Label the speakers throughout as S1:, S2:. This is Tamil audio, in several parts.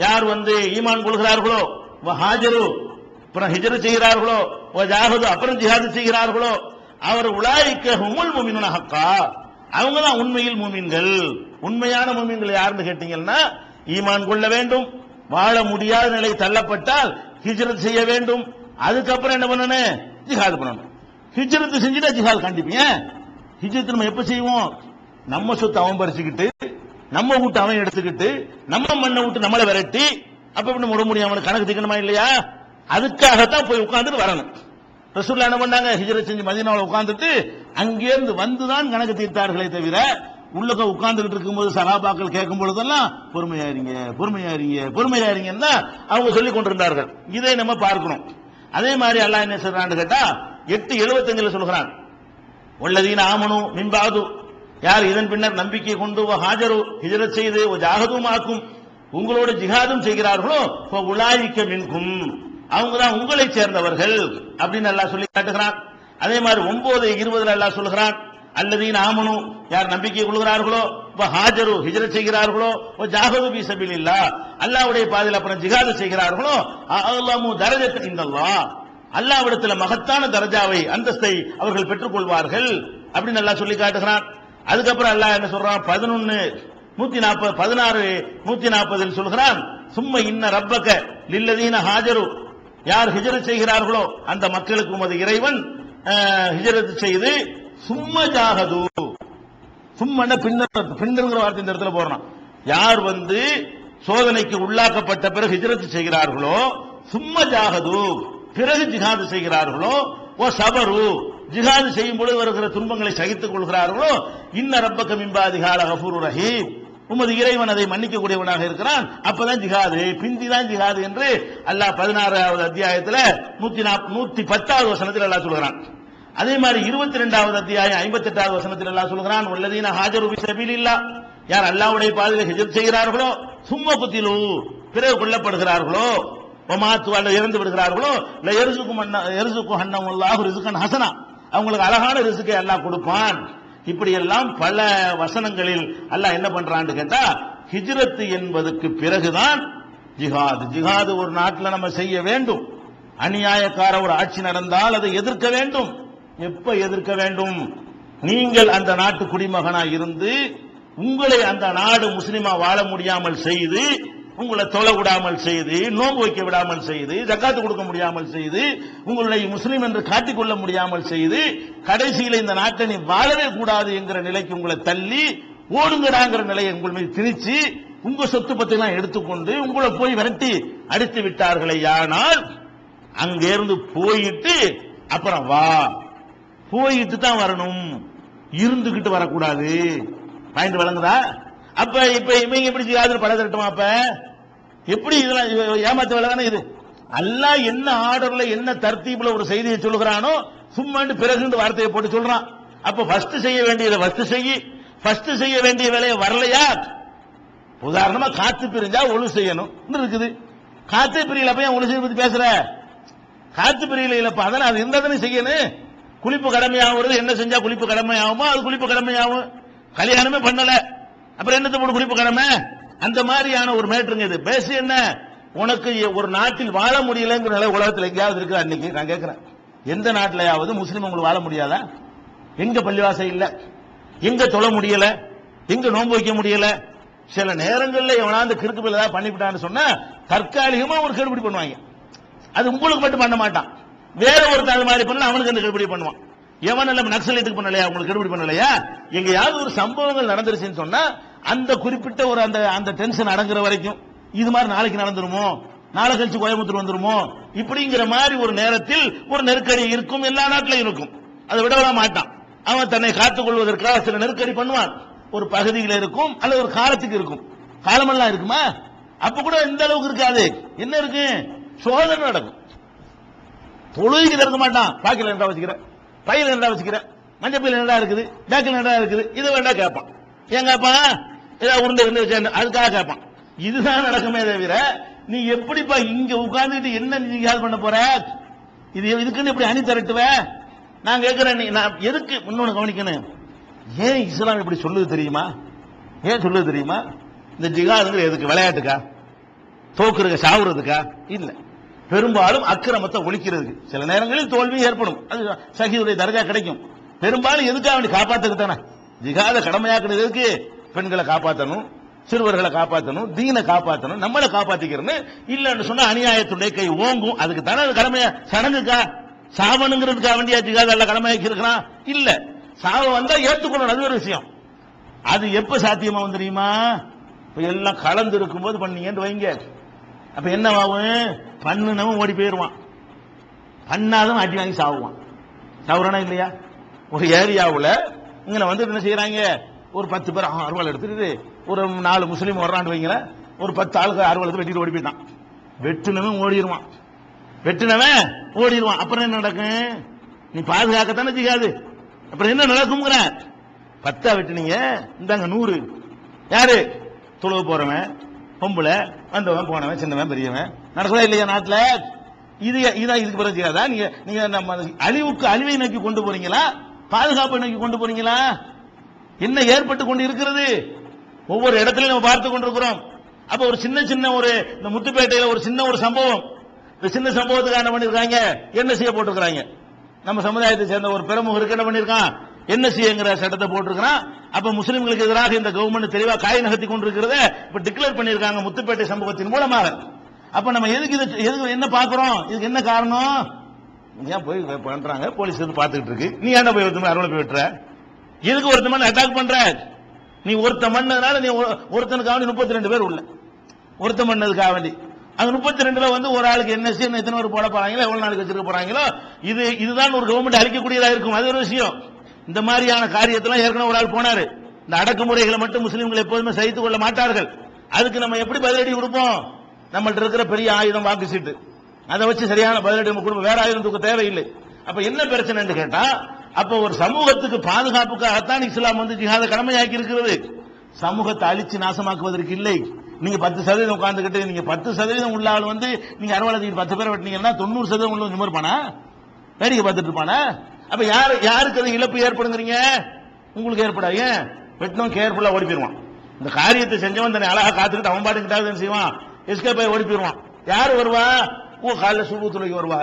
S1: யார் ஈமான் கொள்கிறார்களோ ஹாஜரு அப்புறம் ஹிஜ்ரத் செய்கிறார்களோ ஜாஹது அப்புறம் ஜிஹாது செய்கிறார்களோ அவர் உலாயிக்க ஹுமுல் முஃமினூன ஹக்கா, அவங்க தான் உண்மையில் முஃமின்கள். உண்மையான முஃமின்கள் யாருன்னு கேட்டீங்கன்னா ஈமான் கொள்ள வேண்டும், வாழ முடியாத நிலை தள்ளப்பட்டால் ஹிஜ்ரத் செய்ய வேண்டும், அதுக்கப்புறம் என்ன பண்ணணும், ஜிஹாது பண்ணணும். ஹிஜ்ரத் செஞ்சுட்டா ஜிஹாத் கண்டிப்பீங்க. ஹிஜ்ரத் நம்ம எப்ப செய்வோம், நம்ம சொத்து அவன் பறிச்சுக்கிட்டு, நம்ம வீட்டு அவன் எடுத்துக்கிட்டு, நம்ம மண்ணை விட்டு நம்மளை விரட்டி, அப்ப முட முடியும் அவனுக்கு கணக்கு தீக்கணுமா இல்லையா? அதுக்காகத்தான் போய் உட்கார்ந்துட்டு வரணும். ரசூலுல்லாஹ் என்ன பண்ணாங்க, ஹிஜ்ரத் செஞ்சு மதீனாவுல உட்கார்ந்துட்டு அங்கிருந்து வந்துதான் கணக்கு தீர்த்தார்களே தவிர உள்ளக உட்கார்ந்துகிட்டு இருக்கும்போது சஹாபாக்கள் கேட்கும் பொழுதெல்லாம் பொறுமையாயிருங்க பொறுமையாயிருங்க பொறுமையாயிருங்கன்னா அவங்க சொல்லிக் கொண்டிருந்தார்கள். இதை நம்ம பார்க்கணும். அதே மாதிரி அல்லாஹ் என்ன சொல்றான்னு கேட்டா 8:75 சொல்கிறான், வல்லதீன ஆமனு மின் பஅது, யார் இதன் பின்னர் நம்பிக்கை கொண்டு ஹாஜரு ஹிஜ்ரத் செய்து ஜாஹதுமாக்கும் உங்களோட ஜிஹாதும் செய்கிறார்களோ உலாயிக்க மின்கும், அவங்க தான் உங்களை சேர்ந்தவர்கள் அப்படின்னு அல்லாஹ் சொல்லி காட்டுகிறான். அதே மாதிரி 9:20 அல்லாஹ் சொல்கிறான், அல்லதீன ஆமனு, யார் நம்பிக்கை கொள்கிறார்களோ ஹாஜரு ஹிஜ்ரத் செய்கிறார்களோ ஜாஹது ஃபீ ஸபீலில்லாஹ், அல்லாஹ்வுடைய பாதையில் அப்புறம் ஜிஹாது செய்கிறார்களோ அல்லாஹு தரஜத்தன் இந்தல்லாஹ், அல்லாஹ்விடத்தில் மகத்தான தரஜாவை அந்தஸ்தை அவர்கள் பெற்றுக் கொள்வார்கள் அப்படின்னு அல்லாஹ் சொல்லி காட்டுகிறான். அதுக்கப்புறம் அல்லாஹ் என்ன சொல்றான், 16:140 சொல்கிறான், சும்ம இன்ன ரப்பக லில்லதீன ஹாஜரு, யார் ஹிஜ்ரத் செய்கிறார்களோ அந்த மக்களுக்கு உமது இறைவன் ஹிஜ்ரத் செய்து சும்ம ஜாஹது, சும்மன பின்னுங்கிற வார்த்தை இந்த இடத்துல போறான், யார் சோதனைக்கு உள்ளாக்கப்பட்ட பிறகு ஹிஜ்ரத் செய்கிறார்களோ சும்ம ஜாஹது, பிறகு ஜிஹாது செய்கிறார்களோ ஓ சபரு, ஜிஹாது செய்யும் பொழுது வருகிற துன்பங்களை சகித்துக் கொள்கிறார்களோ இன்ன ரப்பக மின் பாதிஹா லகஃபூருர் ரஹீம், உமது இறைவன் அதை மன்னிக்க கூடியவனாக இருக்கிறான், அப்பதான் ஜிஹாது, பிந்திதான் ஜிஹாது என்று அல்லாஹ் 16வது அத்தியாயத்தில் 110வது வசனத்தில் அல்லாஹ் சொல்கிறான். அதே மாதிரி 22வது அத்தியாயம் 58வது வசனத்தில் அல்லாஹ் சொல்கிறான், வல்லதீன ஹாஜரு ஃபீ ஸபீலில்லாஹ், யார் அல்லாஹ்வுடைய பாதையில் ஹிஜ்ரத் செய்கிறார்களோ சும்ம குத்திலு, பிறகு கொல்லப்படுகிறார்களோ வமாத்து அல்லது இறந்து விடுகிறார்களோ யர்சுகு ஹன்னல்லாஹு ரிஸ்கன் ஹஸனா, அவங்களுக்கு அழகான ரிஸ்கை அல்லாஹ் கொடுப்பான். இப்படி எல்லாம் பல வசனங்களில் அல்லாஹ் என்ன பண்றான்னு கேட்டா, ஹிஜ்ரத் என்பதற்கு பிறகுதான் ஜிஹாது. ஜிஹாது ஒரு நாட்டில் நம்ம செய்ய வேண்டும். அநியாயக்கார ஒரு ஆட்சி நடந்தால் அதை எதிர்க்க வேண்டும். எப்ப எதிர்க்க வேண்டும், நீங்கள் அந்த நாட்டு குடிமகனா இருந்து உங்களை அந்த நாடு முஸ்லிமா வாழ முடியாமல் செய்து, உங்களை தொலை விடாமல் செய்து, நோன்பு வைக்க விடாமல் செய்து, ஜக்காத்து கொடுக்க முடியாமல் செய்து, உங்களுடைய முஸ்லிம் என்று காட்டிக்கொள்ள முடியாமல் செய்து, கடைசியில் இந்த நாட்டை நீ வாழவே கூடாது என்கிற நிலைக்கு உங்களை தள்ளி ஓடுங்கடாங்கிற நிலையை உங்கள் மீது திணிச்சு உங்க சொத்து பத்திலாம் எடுத்துக்கொண்டு உங்களை போய் விரட்டி அடித்து விட்டார்களே, ஆனால் அங்கிருந்து போயிட்டு அப்புறம் வா, போயிட்டு தான் வரணும், இருந்துகிட்டு வரக்கூடாது. பாயிண்ட் வழங்குதா? அப்ப இப்ப இவங்க எப்படி ஜிஹாது பல திரட்டுமா? அப்ப எப்படி இதெல்லாம் ஏமாத்த வேலை தானே இது. அல்லாஹ் என்ன ஆர்டர்ல என்ன தர்த்தீப்ல ஒரு செய்தியை சொல்லுகிறானோ சும்மாண்டு பிறகு வார்த்தையை போட்டு சொல்றான். அப்ப ஃபர்ஸ்ட் செய்ய வேண்டியதை ஃபர்ஸ்ட் செய்ய வேண்டிய வேலையை வரலையா? உதாரணமா காத்து பிரிஞ்சா ஒழு செய்யணும் இருக்குது. காத்து பிரியல போய் ஒழு செய்ய பத்தி பேசுற, காத்து பிரியல இல்லப்ப, அதனால அது இருந்தா தானே செய்யணும். குளிப்பு கடமையாகிறது, என்ன செஞ்சா குளிப்பு கடமையாகுமோ அது குளிப்பு கடமையாகும். கல்யாணமே பண்ணல, அப்புறம் என்னத்தை போட்டு குளிப்பு கடமை? அந்த மாதிரியான ஒரு மேட்டருங்க இது. பேச என்ன, உனக்கு ஒரு நாட்டில் வாழ முடியலங்கிற நிலை உலகத்தில் எங்கேயாவது இருக்கு? அன்னைக்கு நான் கேட்கிறேன், எந்த நாட்டிலையாவது முஸ்லீம் உங்களுக்கு வாழ முடியாதா? எங்க பள்ளிவாசல் இல்ல, எங்க தொழ முடியல, எங்க நோன்பு வைக்க முடியல? சில நேரங்களில் எவனாந்து கிறுக்கு பிள்ளை ஏதாவது பண்ணிவிட்டான்னு சொன்னா தற்காலிகமா ஒரு கெடுபிடி பண்ணுவாங்க. அது உங்களுக்கு மட்டும் பண்ண மாட்டான், வேற ஒருத்தர் அது மாதிரி பண்ணல அவனுக்கு அந்த கெடுபிடி பண்ணுவான். எவன் நக்சலைட்டுக்கு பண்ணலையா, உங்களுக்கு கெடுபிடி பண்ணலையா? எங்கேயாவது ஒரு சம்பவங்கள் நடந்துருச்சுன்னு சொன்னா அந்த குறிப்பிட்ட ஒரு அந்த டென்ஷன் அடங்குற வரைக்கும் இது மாதிரி நாளைக்கு நடந்துருமோ, நாளை கழிச்சு கோயம்புத்தூர் வந்துருமோ, இப்படிங்கிற மாதிரி ஒரு நேரத்தில் ஒரு நெருக்கடி இருக்கும். எல்லா நாட்டிலும் இருக்கும், அதை விடவா மாட்டான். அவன் தன்னை காத்துக் கொள்வதற்காக சில நெருக்கடி பண்ணுவான். ஒரு பகுதியில் இருக்கும் அல்லது ஒரு காலத்துக்கு இருக்கும். காலமெல்லாம் இருக்குமா? அப்ப கூட இந்த அளவுக்கு இருக்காது. என்ன இருக்கு, சோதனை நடக்கும். தொழுகைக்கு திறக்க மாட்டான். பாக்கில என்ன வச்சுக்கிற, பையில என்ன வச்சுக்கிற, மஞ்சப்பையில் என்னடா இருக்குது, பேக்கில் என்னடா இருக்குது, இதை வேண்டாம் கேட்பான். ஏன் கேட்பான்? ஏதாவது உருண்டை இருந்து வச்சு அதுக்காக கேட்பான். இதுதான் நடக்குமே தவிர நீ எப்படிப்பா இங்க உட்கார்ந்துட்டு என்ன நீ பண்ண போற, இதுக்குன்னு எப்படி அணி திரட்டுவ? நான் கேட்கிறேன், நான் எதுக்கு முன்னோன்னு கவனிக்கணும். ஏன் இஸ்லாம் இப்படி சொல்லுது தெரியுமா? ஏன் சொல்லுது தெரியுமா? இந்த ஜிஹாதுங்கிற எதுக்கு, விளையாட்டுக்கா? தோக்குறதுக்கு சாவுறதுக்கா இல்ல, பெரும்பாலும் அக்கிரமத்தை ஒழிக்கிறதுக்கு. சில நேரங்களில் தோல்வி ஏற்படும், அது ஷஹீதுடைய தர்ஜா கிடைக்கும். பெரும்பாலும் எதுக்காக வேண்டி காப்பாத்துக்கு தானே. ஜிஹாத கடமையாக்குறதுக்கு பெண்களை காப்பாற்றணும், சிறுவர்களை காப்பாற்றணும், தீனை காப்பாற்றணும், நம்மளை காப்பாத்திக்கிறோன்னு இல்லன்னு சொன்னா அநியாயத்துடைய கை ஓங்கும். அதுக்கு தானே கடமையா, சடங்குக்கா சாவனுங்கிறதுக்காக வேண்டியா ஜிஹாத் அல்ல கடமையாக்கி இருக்கிறான் இல்ல. சாவ வந்தா ஏற்றுக்கொள்ளணும், அது ஒரு விஷயம். அது எப்ப சாத்தியமா வந்து தெரியுமா? இப்ப எல்லாம் கலந்து இருக்கும் போது பண்ணீங்கன்னு வைங்க, அப்ப என்ன ஆகும்? பண்ணுனவன் ஓடி போயிருவான், பண்ணாதவன் அடி வாங்கி சாவுவான். சாவுறானா இல்லையா? ஒரு ஏரியாவுல இங்க வந்து என்ன செய்யறாங்க, ஒரு 10 பேர் அறுவாள் எடுத்துட்டு ஒரு 4 முஸ்லீம் வர்றான்னு வைங்கள, ஒரு 10 ஆளுக்கு அறுவாள் எடுத்து வெட்டிட்டு ஓடி போயிட்டான். வெட்டுனவன் ஓடிடுவான், வெட்டுனவன் ஓடிடுவான். அப்புறம் என்ன நடக்கும்? நீ பாதுகாக்கத்தானே செய்யாது, அப்புறம் என்ன நடக்கும்ங்கிற? 10 வெட்டினீங்க, இந்தாங்க 100. யாரு? தொழுவு போறவன், பொம்பளை, வந்தவன் போனவன், சின்னவன் பெரியவன். நடக்குதா இல்லையா நாட்டுல? இதான் இதுக்கு பிறகு செய்யாதா? நீங்க நம்ம அழிவுக்கு அழிவை நோக்கி கொண்டு போறீங்களா, பாதுகாப்பை நோக்கி கொண்டு போறீங்களா? என்ன ஏற்பட்டு கொண்டு இருக்கிறது? ஒவ்வொரு இடத்துலையும் நம்ம பார்த்து கொண்டிருக்கிறோம். அப்ப ஒரு சின்ன ஒரு இந்த முத்துப்பேட்டையில ஒரு சின்ன ஒரு சம்பவம், இந்த சின்ன சம்பவத்துக்கு என்ன பண்ணிருக்காங்க, என்ன செய்ய போட்டிருக்காங்க. நம்ம சமுதாயத்தை சேர்ந்த ஒரு பிரமுகருக்கு என்ன பண்ணிருக்கான், என்எஸ்சிங்கிற சட்டத்தை போட்டிருக்கான். அப்ப முஸ்லிம்களுக்கு எதிராக இந்த கவர்மெண்ட் தெளிவா காய் நகர்த்தி கொண்டிருக்கிறத இப்ப டிக்ளேர் பண்ணிருக்காங்க முத்துப்பேட்டை சம்பவத்தின் மூலமாக. அப்ப நம்ம எதுக்கு என்ன பாக்குறோம், இதுக்கு என்ன காரணம்? ஏன் போய் பண்றாங்க, போலீஸ் வந்து பாத்துக்கிட்டு இருக்கு, நீ ஏன்டா போய் ஒருத்தர் அறுவலை போய் விட்டுற? எதுக்கு ஒருத்தன் அட்டாக் பண்ற? நீ ஒருத்த மண்ணதுனால நீ ஒருத்தனுக்காக 32 பேர் உள்ள ஒருத்த மண்ணதுக்காக வேண்டி அந்த 32ல வந்து ஒரு ஆளுக்கு என்எஸ்சி எத்தனை பேர் போட போறாங்களோ, எவ்வளவு நாளைக்கு வச்சிருக்க போறாங்களோ, இதுதான் ஒரு கவர்மெண்ட் அளிக்கக்கூடியதா இருக்கும். அது ஒரு விஷயம். இந்த மாதிரியான காரியத்தெல்லாம் ஏற்கனவே ஒரு ஆள் போனாரு. இந்த அடக்குமுறைகளை மட்டும் முஸ்லீம்கள் எப்போதுமே சகித்துக் கொள்ள மாட்டார்கள். அதுக்கு நம்ம எப்படி பதிலடி கொடுப்போம்? நம்மள்ட்ட இருக்கிற பெரிய ஆயுதம் வாக்கு சீட்டு, அதை வச்சு சரியான பதிலடி நம்ம கொடுப்போம். வேற ஆயுதம் தூக்க தேவையில்லை. அப்ப என்ன பிரச்சனை கேட்டா, அப்ப ஒரு சமூகத்துக்கு பாதுகாப்புக்காகத்தான் இஸ்லாம் வந்து ஜிஹாத கடமையாக்கி இருக்கிறது. சமூகத்தை அழிச்சு நாசமாக்குவதற்கு இல்லை. நீங்க 10% உட்கார்ந்துகிட்டு நீங்க 10% உள்ள ஆள் வந்து நீங்க அரவணைக்கு 10 பேரை வெட்டினீங்கன்னா 90% உள்ள நிமிர்பானா, வேடிக்கை பார்த்துட்டு இருப்பானா? அப்ப யாருக்கு அது இழப்பு ஏற்படுங்கிறீங்க? உங்களுக்கு ஏற்படாது. வெட்டினோம் கேர்ஃபுல்லா ஓடி போயிருவான். இந்த காரியத்தை செஞ்சவன் தன்னை அழகா காத்துக்கிட்டு அவன் பாட்டுக்கிட்டாவது செய்வான், எஸ்கேப் ஆகி ஓடி போயிருவான். யாரு வருவா? காலைல சுபத்துறைக்கு வருவா,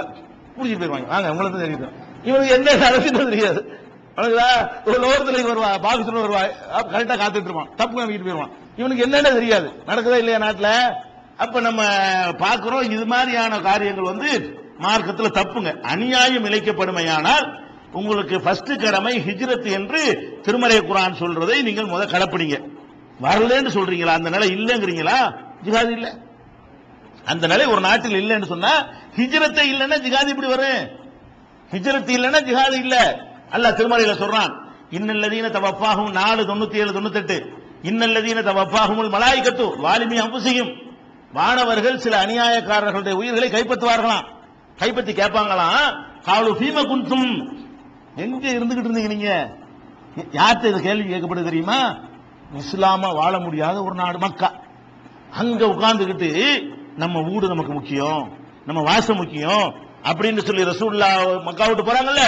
S1: குடிச்சிட்டு போயிருவாங்க. வாங்க உங்களுக்கு தெரியுது, இவனுக்கு என்ன நடக்குன்னு தெரியாது. ஒரு லோகத்துலைக்கு வருவா, பாகிஸ்தான் வருவா, கரெக்டா காத்துட்டு இருப்பான், தப்பு வீட்டு போயிருவான். இவனுக்கு என்னென்ன தெரியாது. நடக்குதா இல்லையா நாட்டுல? அப்ப நம்ம பார்க்கிறோம், இது மாதிரியான காரியங்கள் வந்து மார்க்கத்தில் தப்புங்க. அநியாயம் இழைக்கப்படுமையானால் உங்களுக்கு ஃபர்ஸ்ட் கடமை ஹிஜ்ரத் என்று திருமறை குர்ஆன் சொல்றதை நீங்கள் முதல் கடைப்பிடிங்க. வரலன்னு சொல்றீங்களா? அந்த நிலை இல்லங்கிறீங்களா? ஜிஹாத் இல்ல, அந்த நிலை ஒரு நாட்டில் இல்லைன்னு சொன்னா ஹிஜ்ரத்தை இல்லைன்னா ஜிஹாத் இப்படி வரும். ஹிஜ்ரத் இல்லைன்னா ஜிஹாத் இல்ல. அல்லாஹ் திருமறையில சொல்றான், இன்னல்லதீன தவஃபாஹும் 4:97 98 இன்னல்லதீன தவஃபாஹுமுல் மலாயிகத்து வாலிமி அன்ஃபுஸிஹிம், வானவர்கள் சில அநியாயக்காரர்களுடைய உயிர்களை கைப்பற்றுவார்களாம். கைப்பற்றி கேட்பாங்களாம், காலு ஃபீம குன்தும், எங்க இருந்துகிட்டு இருந்தீங்க நீங்க? யார்கிட்ட இந்த கேள்வி கேட்கப்படுது தெரியுமா? இஸ்லாமா வாழ முடியாத ஒரு நாடு மக்கா. அங்க உட்கார்ந்துகிட்டு நம்ம வீடு நமக்கு முக்கியம், நம்ம வாசம் முக்கியம் அப்படின்னு சொல்லி ரசூலுல்லாஹ் மக்கா விட்டு போறாங்கல்ல,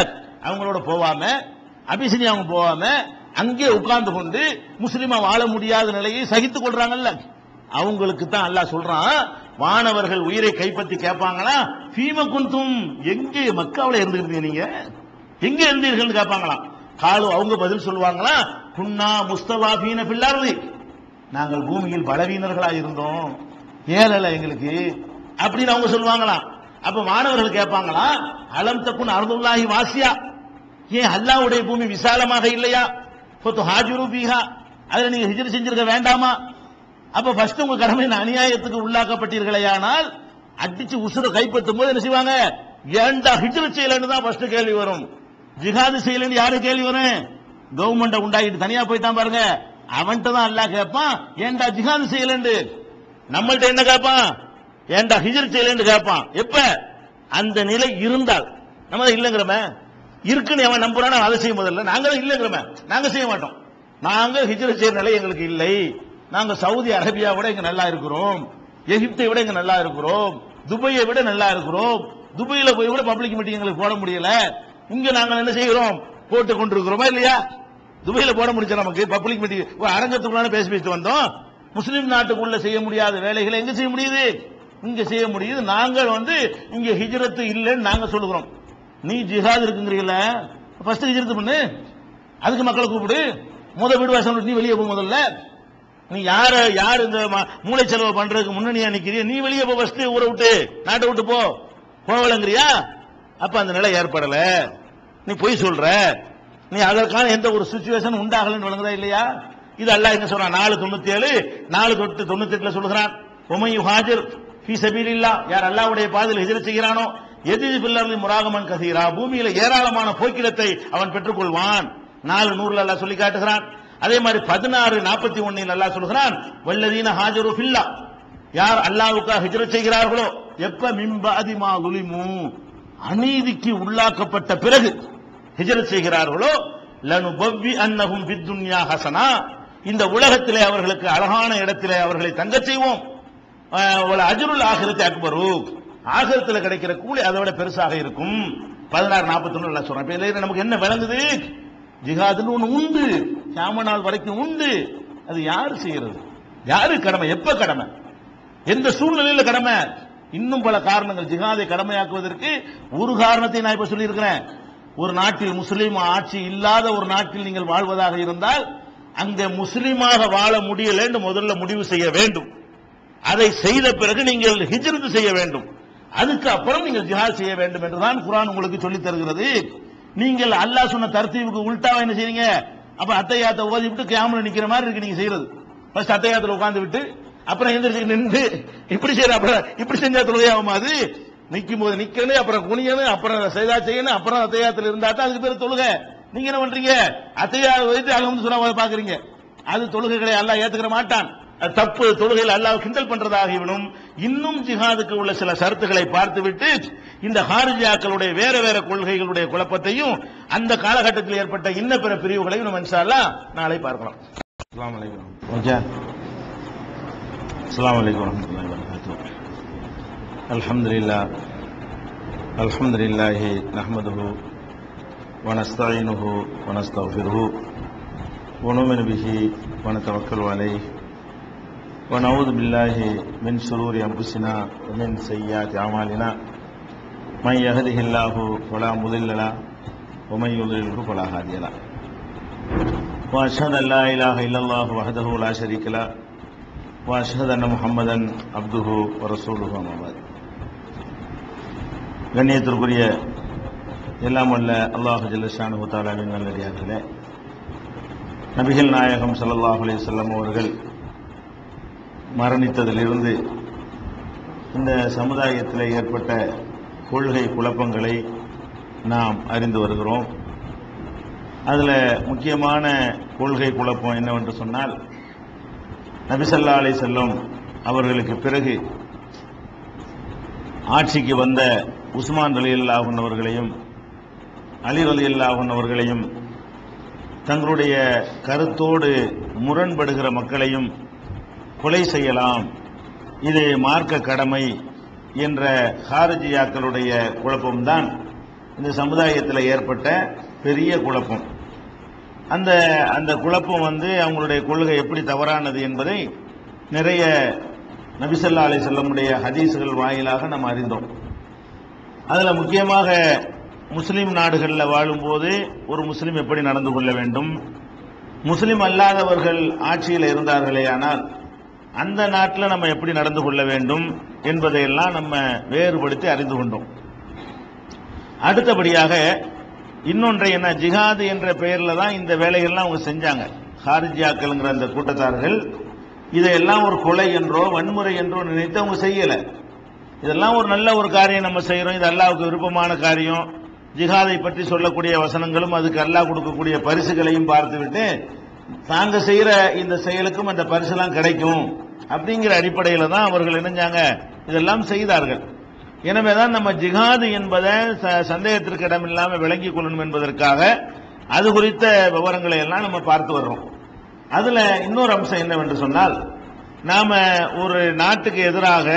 S1: அவங்களோட போவாம அபிசினி அவங்க போவாம அங்கே உட்கார்ந்து கொண்டு முஸ்லிமா வாழ முடியாத நிலையை சகித்துக் கொள்றாங்கல்ல, அவங்களுக்கு தான் அல்லாஹ் சொல்றான், வானவர்கள் உயிரை கைப்பற்றி கேட்பாங்களா, ஃபீம குன்தும், எங்கே மக்காவுல இருந்துகிட்டு நீங்க எங்க இருந்தீர்கள் கேட்பாங்களாம். காலு, அவங்க பதில் சொல்லுவாங்களா, குன்னா முஸ்தலாஃபீன ஃபில் அர்தி, நாங்கள் பூமியில் பலவீனர்களா இருந்தோம், ஏழல எங்களுக்கு அப்படின்னு அவங்க சொல்லுவாங்களாம். அப்ப மாணவர்கள் கேட்பாங்களா, அலம் தக்குன் அர்துல்லாஹி வாசியா, ஏன் அல்லாஹ்வுடைய பூமி விசாலமாக இல்லையா? ஹாஜிரு பீஹா, அதுல நீங்க ஹிஜ்ரத் செஞ்சிருக்க வேண்டாமா? அப்ப ஃபர்ஸ்ட் உங்க கடமை அநியாயத்துக்கு உள்ளாக்கப்பட்டீர்களேயானால் அடிச்சு உசுர கைப்பற்றும் போது என்ன செய்வாங்க? ஏண்டா ஹிஜ்ரத் செய்யலன்னு தான் ஃபர்ஸ்ட் கேள்வி வரும். ஜிஹாது செய்யலன்னு யாரு கேள்வி வரும்? கவர்மெண்ட உண்டாக்கிட்டு தனியா போயிட்டான் பாருங்க, அவன்கிட்ட தான் அல்லாஹ் கேட்பான், ஏண்டா ஜிஹாது செய்யலன்னு. நம்மள்ட்ட என்ன கேட்பான்? ஏண்டா ஹிஜ்ரத் செய்யலன்னு கேட்பான். எப்ப அந்த நிலை இருந்தால், நம்ம இல்லங்கிறமே இருக்குன்னு அவன் நம்புறானா அதை செய்யும் போதில்லை. நாங்க இல்லங்கிறமே, நாங்க செய்ய மாட்டோம். நாங்க ஹிஜ்ரத் செய்யற நிலை எங்களுக்கு இல்லை. நாங்க சவுதி அரேபியா விட இங்க நல்லா இருக்கிறோம், எகிப்தை விட இங்க நல்லா இருக்கிறோம், துபாயை விட நல்லா இருக்கிறோம். துபாயில போய் கூட பப்ளிக் மீட்டிங் எங்களுக்கு போட முடியல, இங்க நாங்க என்ன செய்கிறோம்? போட்டு கொண்டிருக்கிறோமா இல்லையா? துபாயில போட முடிச்ச நமக்கு பப்ளிக் மீட்டிங் அரங்கத்துக்குள்ள பேசிட்டு வந்தோம். முஸ்லிம் நாட்டுக்குள்ள செய்ய முடியாத வேலைகளை எங்க செய்ய முடியுது? இங்க செய்ய முடியுது. நாங்கள் இங்க ஹிஜ்ரத் இல்லைன்னு நாங்க சொல்லுகிறோம். நீ ஜிஹாத் இருக்குங்கிறீங்கள, ஃபர்ஸ்ட் ஹிஜ்ரத் பண்ணு, அதுக்கு மக்களை கூப்பிடு. வீடு வாசல் நீ வெளியே போ. முதல்ல நீ யார் இந்த மூளை செலவு பண்றதுக்கு முன்னணியா நிக்கிறிய, நீ வெளியே போ. ஃபர்ஸ்ட் ஊரை விட்டு, நாட்டை விட்டு போவலங்கிறியா? அப்ப அந்த நிலை ஏற்படல. நீ பொய் சொல்ற. நீ அதற்கான எந்த ஒரு சிச்சுவேஷன் உண்டாகலன்னு வழங்குதா இல்லையா? இது அல்லாஹ் என்ன சொல்றான்? 4:97 4:98 சொல்லுகிறான். உமை யுஹாஜிர் ஃபீ சபீலில்லாஹ், யார் அல்லாஹ்வுடைய பாதையில் ஹிஜ்ரத் செய்கிறானோ, எதிரி பில்லர்லி முராகமன் கசீரா, பூமியில ஏராளமான போக்கிடத்தை அவன் பெற்றுக்கொள்வான். 4:100 அல்லாஹ் சொல்லி காட்டுகிறான். அதே மாதிரி 16:41 அல்லாஹ் சொல்கிறான், வல்லதீன ஹாஜரு ஃபில்லா, யார் அல்லாஹ்வுக்காக ஹிஜ்ரத் செய்கிறார்களோ, எப்ப மின்பஅதி மா ஸுலிமு, அநீதிக்கு உள்ளாக்கப்பட்ட பிறகு ஹிஜ்ரத் செய்கிறார்களோ, லனுபவ்வி அன்னஹும் ஃபித் துன்யா ஹஸனா, இந்த உலகத்திலே அவர்களுக்கு அழகான இடத்திலே அவர்களை தங்கச் செய்வோம். வல அஜ்ருல் ஆகிரத்தி அக்பரு, ஆகிரத்தில் கிடைக்கிற கூலி அதை விட பெருசாக இருக்கும். 16:41 அல்லாஹ் சொல்றான். இப்ப இதுல நமக்கு என்ன விளங்குது? ஜிஹாதுன்னு ஒண்ணு உண்டு, கியாமத் நாள் வரைக்கும் உண்டு. அது யாரு செய்யறது? யாரு கடமை? எப்ப கடமை? எந்த சூழ்நிலையில கடமை? இன்னும் பல காரணங்கள். ஜிஹாதை கடமையாக்குவதற்கு ஒரு காரணத்தை நான் இப்ப சொல்லி இருக்கிறேன். ஒரு நாட்டில் முஸ்லீம் ஆட்சி இல்லாத ஒரு நாட்டில் நீங்கள் வாழ்வதாக இருந்தால் அங்க முஸ்லீமாக வாழ முடியல என்று முதல்ல முடிவு செய்ய வேண்டும். அதை செய்த பிறகு நீங்கள் ஹிஜ்ரத் செய்ய வேண்டும். அதுக்கு அப்புறம் நீங்கள் ஜிஹாத் செய்ய வேண்டும் என்றுதான் குர்ஆன் உங்களுக்கு சொல்லித் தருகிறது. நீங்கள் அல்லாஹ் சொன்ன தர்த்தீபுக்கு உல்டாவா என்ன செய்றீங்க? அப்ப அத்தையாத்தை ஓதி விட்டு கியாமல நிக்கிற மாதிரி இருக்கு நீங்க செய்யறது. ஃபர்ஸ்ட் அத்தையாத்துல உட்கார்ந்து விட்டு அப்புறம் எந்திரிச்சு நின்று இப்படி செய்யற, அப்புறம் இப்படி செஞ்சா தொழுகையாகுமா? அது நிக்கும் போது நிக்கணும், அப்புறம் குனியணும், அப்புறம் செய்தா செய்யணும், அப்புறம் அத்தையாத்துல இருந்தா தான் அதுக்கு பேர் தொழுகை. நீங்க என்ன பண்றீங்க? அத்தையா வைத்து அல்ஹம்துலில்லாஹ் பாக்குறீங்க. அது தொழுகைகளை அல்லாஹ் ஏத்துக்கிற மாட்டான். அது தப்பு. தொழுகையில் அல்லாஹ் கிண்டல் பண்றதாகிவிடும். இன்னும் ஜிஹாதுக்கு உள்ள சில ஷரத்துகளை பார்த்துவிட்டு இந்த ஹாரிஜியாக்களுடைய வேற வேற கொள்கைகளுடைய குழப்பத்தையும் அந்த காலகட்டத்தில் ஏற்பட்ட இன்ன பிற பிரிவுகளையும் நம்ம இன்ஷா அல்லாஹ் நாளை பார்க்கலாம். அஸ்ஸலாமு அலைக்கும். ஓகே, அஸ்ஸலாமு அலைக்கும் வரஹ்மத்துல்லாஹி வபரகாத்துஹு. அல்ஹம்துலில்லாஹி நஹ்மதுஹு வ நஸ்தஈனுஹு வ நஸ்தக்ஃபிருஹு வ நுமினு பிஹி வ நதவக்கலு அலைஹி வ நஊது பில்லாஹி மின் ஷுரூரி அன்ஃபுஸினா வ மின் ஸய்யிஆத்தி அமாலினா மன் யஹ்திஹில்லாஹு ஃபலா முதில்ல லஹு வ மன் யுضللஹு ஃபலா ஹாதிய லஹு வ அஷ்ஹது அன் லா இலாஹ இல்லல்லாஹு வஹ்தஹு லா ஷரீக லஹு வ அஷ்ஹது அன்ன முஹம்மதன் அப்துஹு வ ரசூலுஹு அம்மா பஅத். கண்ணியத்திற்குரிய எல்லாம் வல்ல அல்லாஹ் ஜல்ல ஷானுஹு தஆலாவின் நல்லடியார்களே, நபிகள் நாயகம் ஸல்லல்லாஹு அலைஹி வஸல்லம் அவர்கள் மரணித்ததிலிருந்து இந்த சமுதாயத்தில் ஏற்பட்ட கொள்கை குழப்பங்களை நாம் அறிந்து வருகிறோம். அதில் முக்கியமான கொள்கை குழப்பம் என்னவென்று சொன்னால், நபி ஸல்லல்லாஹு அலைஹி வஸல்லம் அவர்களுக்கு பிறகு ஆட்சிக்கு வந்த உஸ்மான் ரலியல்லாஹு அன்ஹு அவர்களையும் அலி ரலியல்லாஹு அன்ஹு அவர்களையும் தங்களுடைய கருத்தோடு முரண்படுகிற மக்களையும் கொலை செய்யலாம், இது மார்க்க கடமை என்ற ஹாரிஜியாக்களுடைய குழப்பம்தான் இந்த சமுதாயத்தில் ஏற்பட்ட பெரிய குழப்பம். அந்த குழப்பம் அவங்களுடைய கொள்கை எப்படி தவறானது என்பதை நிறைய நபி ஸல்லல்லாஹு அலைஹி வஸல்லமுடைய ஹதீஸ்கள் வாயிலாக நாம் அறிந்தோம். அதில் முக்கியமாக முஸ்லீம் நாடுகளில் வாழும்போது ஒரு முஸ்லீம் எப்படி நடந்து கொள்ள வேண்டும், முஸ்லீம் அல்லாதவர்கள் ஆட்சியில் இருந்தார்களே ஆனால் அந்த நாட்டில் நம்ம எப்படி நடந்து கொள்ள வேண்டும் என்பதையெல்லாம் நம்ம வேறுபடுத்தி அறிந்து கொண்டோம். அடுத்தபடியாக இன்னொன்றை என்ன, ஜிஹாது என்ற பெயரில் தான் இந்த வேலைகள்லாம் அவங்க செஞ்சாங்க. ஹாரிஜியாக்கள்ங்கிற அந்த கூட்டத்தார்கள் இதையெல்லாம் ஒரு கொலை என்றோ வன்முறை என்றோ நினைத்து அவங்க செய்யலை. இதெல்லாம் ஒரு நல்ல ஒரு காரியம் நம்ம செய்கிறோம், இது அல்லாஹ்வுக்கு விருப்பமான காரியம். ஜிஹாதை பற்றி சொல்லக்கூடிய வசனங்களும் அதுக்கு அல்லாஹ் கொடுக்கக்கூடிய பரிசுகளையும் பார்த்துவிட்டு தாங்க செய்கிற இந்த செயலுக்கும் அந்த பரிசுலாம் கிடைக்கும் அப்படிங்கிற அடிப்படையில் தான் அவர்கள் இணைஞ்சாங்க, இதெல்லாம் செய்தார்கள். எனவே தான் நம்ம ஜிஹாது என்பதை சந்தேகத்திற்கு இடமில்லாமல் விளங்கிக் கொள்ளணும் என்பதற்காக அது குறித்த விவரங்களை எல்லாம் நம்ம பார்த்து வர்றோம். அதுல இன்னொரு அம்சம் என்னவென்று சொன்னால், நாம ஒரு நாட்டுக்கு எதிராக